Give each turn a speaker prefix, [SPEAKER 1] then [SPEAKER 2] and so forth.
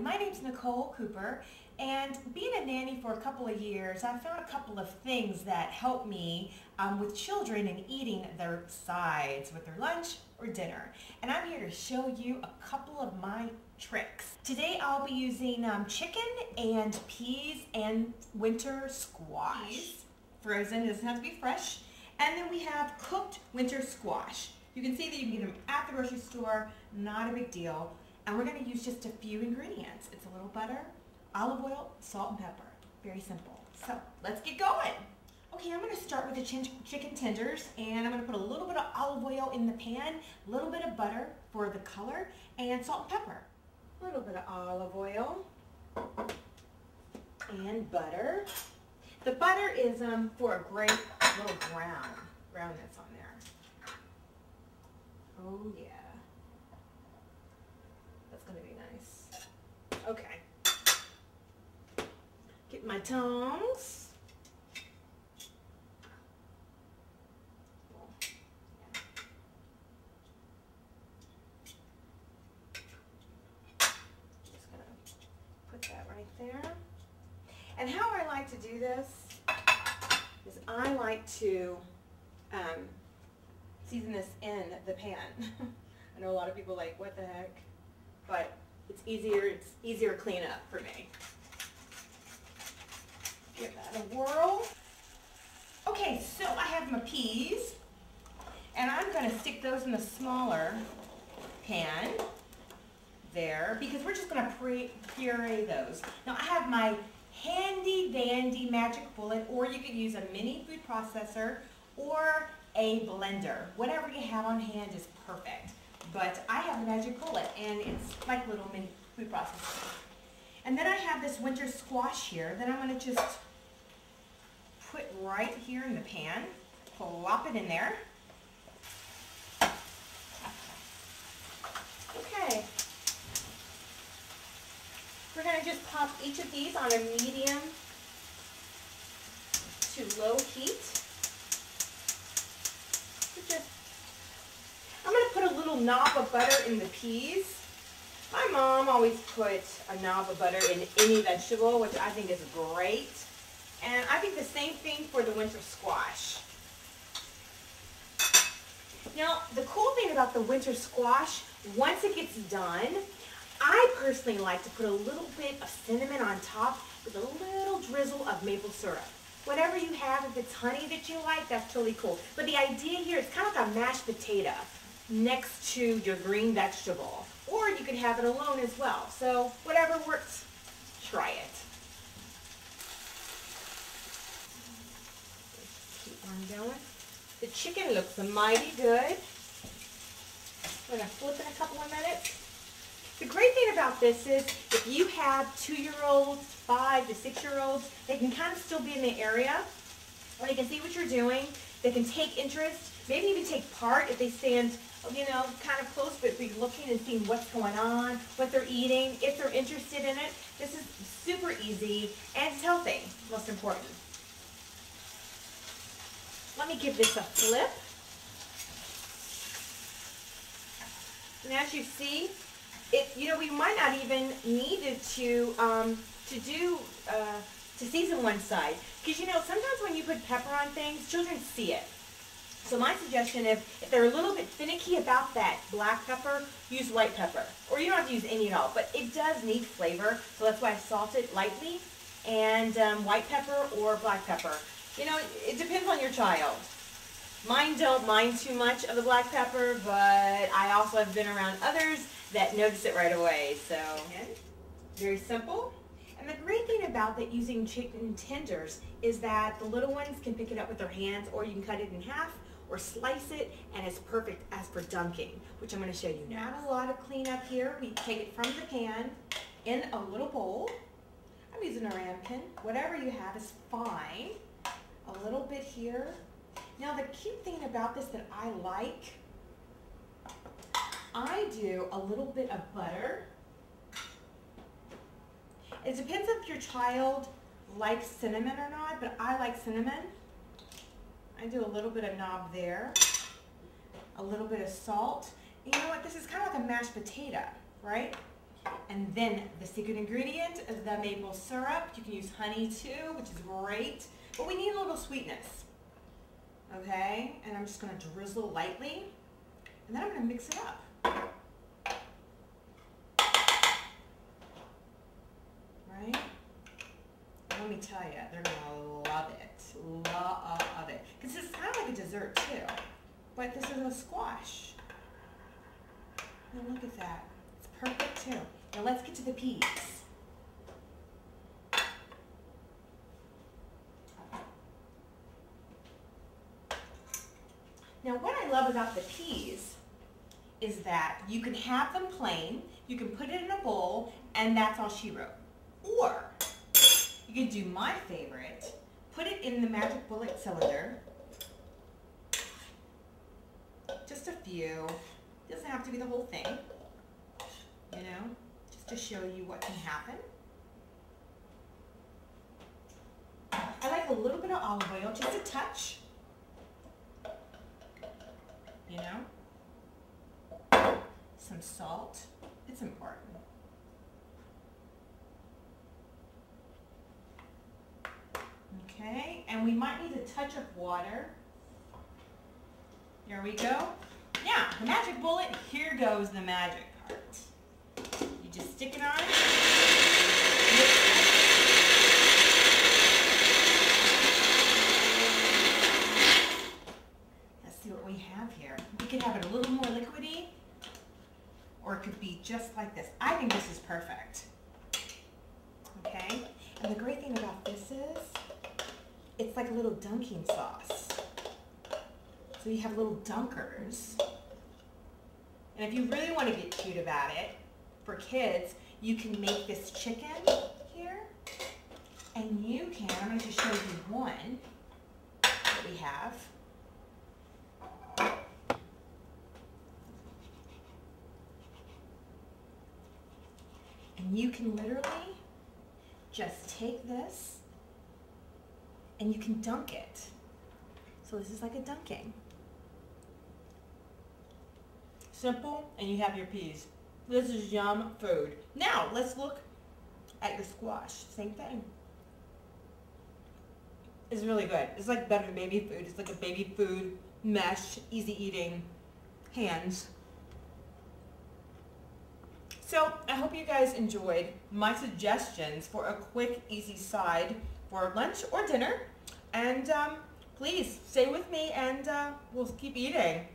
[SPEAKER 1] my name's Nicole Cooper, and being a nanny for a couple of years, I found a couple of things that help me with children and eating their sides with their lunch or dinner. And I'm here to show you a couple of my tricks. Today I'll be using chicken and peas and winter squash. Peas, frozen, it doesn't have to be fresh. And then we have cooked winter squash. You can see that you can get them at the grocery store, not a big deal. And we're going to use just a few ingredients. It's a little butter, olive oil, salt, and pepper. Very simple. So let's get going. Okay, I'm going to start with the chicken tenders, and I'm going to put a little bit of olive oil in the pan, a little bit of butter for the color, and salt and pepper. A little bit of olive oil and butter. The butter is for a great little brownness on there. Oh yeah. That's going to be nice. Okay. Get my tongs. Just going to put that right there. And how I like to do this is I like to season this in the pan. I know a lot of people are like, what the heck? But it's easier to clean up for me. Give that a whirl. Okay, so I have my peas, and I'm going to stick those in the smaller pan there because we're just going to puree those. Now I have my handy dandy magic bullet, or you could use a mini food processor or a blender. Whatever you have on hand is perfect. But I have the magic bullet, and it's like a little mini food processor. And then I have this winter squash here that I'm going to just put right here in the pan. Plop it in there. Okay. We're going to just pop each of these on a medium to low heat. I'm going to put a little knob of butter in the peas. My mom always put a knob of butter in any vegetable, which I think is great. And I think the same thing for the winter squash. Now, the cool thing about the winter squash, once it gets done, I personally like to put a little bit of cinnamon on top with a little drizzle of maple syrup. Whatever you have, if it's honey that you like, that's totally cool. But the idea here is kind of like a mashed potato next to your green vegetable. Or you could have it alone as well. So whatever works, try it. Keep on going. The chicken looks mighty good. We're going to flip in a couple of minutes. The great thing about this is if you have 2-year-olds, 5 to 6-year-olds, they can kind of still be in the area. They can see what you're doing. They can take interest, maybe even take part if they stand, you know, kind of close, but be looking and seeing what's going on, what they're eating, if they're interested in it. This is super easy and it's healthy, most important. Let me give this a flip. And as you see, we might not even need it to season one side, because sometimes when you put pepper on things, children see it. So my suggestion, if they're a little bit finicky about that black pepper, use white pepper, or you don't have to use any at all. But it does need flavor, so that's why I salt it lightly, and white pepper or black pepper. It depends on your child. Mine don't mind too much of the black pepper, but I also have been around others that notice it right away. So, again, very simple. And the great thing about that using chicken tenders is that the little ones can pick it up with their hands, or you can cut it in half or slice it, and it's perfect as for dunking, which I'm going to show you now. Not a lot of cleanup here. We take it from the pan in a little bowl. I'm using a ramekin. Whatever you have is fine. A little bit here. Now the cute thing about this that I like, I do a little bit of butter. It depends if your child likes cinnamon or not, but I like cinnamon. I do a little bit of knob there, a little bit of salt. You know what, this is kind of like a mashed potato, right? And then the secret ingredient is the maple syrup. You can use honey too, which is great. But we need a little sweetness. Okay, and I'm just going to drizzle lightly. And then I'm going to mix it up. Right? And let me tell you, they're going to love it. Love it. Because it's kind of like a dessert too. But this is a squash. And look at that. It's perfect too. Now let's get to the peas. Now what I love about the peas is that you can have them plain, you can put it in a bowl, and that's all she wrote. Or you can do my favorite, put it in the magic bullet cylinder, just a few, doesn't have to be the whole thing, you know, just to show you what can happen. I like a little bit of olive oil, just a touch, you know, some salt, it's important. Okay, and we might need a touch of water. Here we go. Now, the magic bullet, here goes the magic part. You just stick it on. Let's see what we have here. We could have it a little more liquidy, or it could be just like this. I think this is perfect. Okay, and the great thing about this is, it's like a little dunking sauce. So you have little dunkers. And if you really want to get cute about it, for kids, you can make this chicken here. And you can, I'm going to just show you one that we have. And you can literally just take this and you can dunk it. So this is like a dunking. Simple, and you have your peas. This is yum food. Now, let's look at your squash. Same thing. It's really good. It's like better baby food. It's like a baby food mesh, easy eating, hands. So, I hope you guys enjoyed my suggestions for a quick, easy side for lunch or dinner. And please stay with me and we'll keep eating.